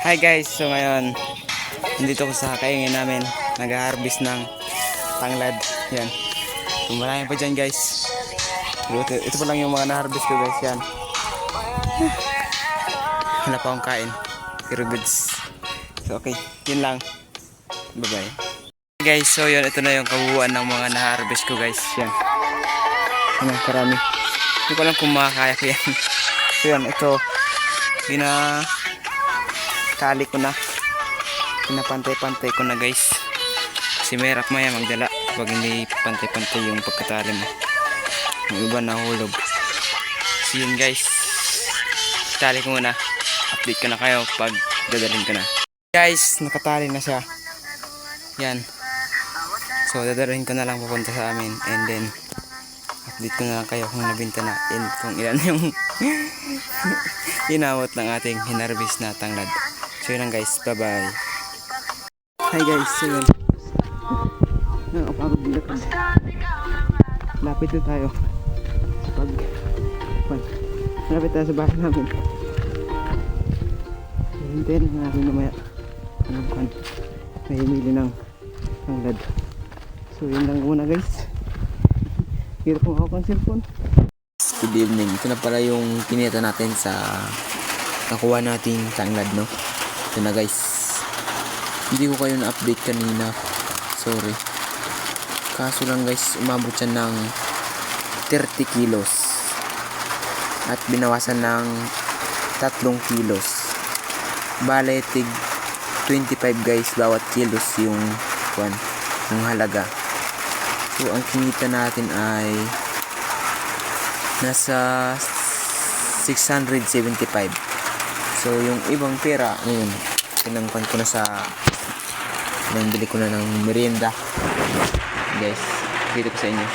Hi guys, so ngayon nandito ko sa kaingin namin, nag-harvest ng tanglad. Yan. So, marami pa dyan guys. Ito pa lang yung mga na-harvest ko guys. Yan. Wala pa akong kain. Zero goods. So okay, yun lang. Bye bye. Guys, so yun, ito na yung kabuuan ng mga na-harvest ko guys. Yan. Ano, karami. Hindi ko alam kung makakaya ko yan. So yan, ito. Tali ko na, pinapantay-pantay ko na guys, kasi merak maya magdala pag hindi pantay-pantay yung pagkatali mo, yung iba nahulog. So yun guys, tali ko muna, update ko na kayo pag dadalhin ko na guys. Nakatali na siya yan, so dadalhin ko na lang papunta sa amin, and then update ko na lang kayo kung nabinta na and kung ilan yung inawat ng ating hinarvest na tanglad. So yun lang guys, bye bye. Hi guys, so yun, nakapagod bilakad, lapit na tayo lapit tayo sa bahay namin. Hintayin na natin namaya may himili ng tanglad. So yun lang muna guys. Hirap mo ako ng cellphone. Good evening, ito na pala yung kinita natin sa nakuha nating tanglad, no? Ito na guys, hindi ko kayo na-update kanina, sorry. Kaso lang guys, umabot siya ng 30 kilos at binawasan ng 3 kilos. Bale tig 25 guys bawat kilos yung halaga. So ang kinita natin ay nasa 675. So yung ibang pera ngayon pinangpan ko na sa bili ko na ng merienda guys. Dito ko sa inyo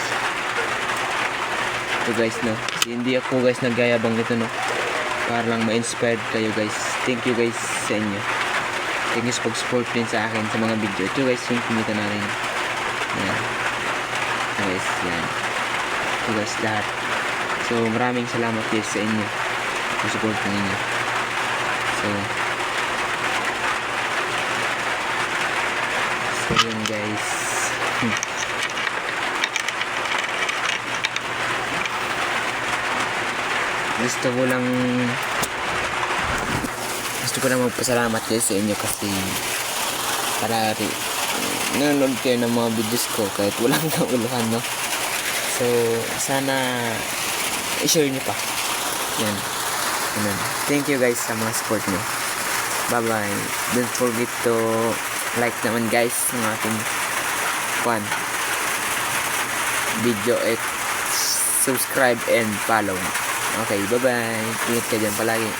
ito guys, no? Kasi hindi ako guys naggayabang nito, no? Para lang ma-inspired kayo guys. Thank you guys sa inyo. Thank you sa pag-support din sa akin sa mga video. Ito guys yung kumita natin. Yan guys, yan. Ito guys lahat. So maraming salamat guys sa inyo sa support ninyo. So yun guys. Gusto ko lang magpasalamat guys sa inyo kasi parati nanonood kayo ng mga videos ko kahit walang kauluhan, no? So sana i-share nyo pa yan. Thank you guys sa mga support nyo. Bye bye. Don't forget to like naman guys ng ating video at subscribe and follow. Okay, bye bye. Ingat ka dyan palagi.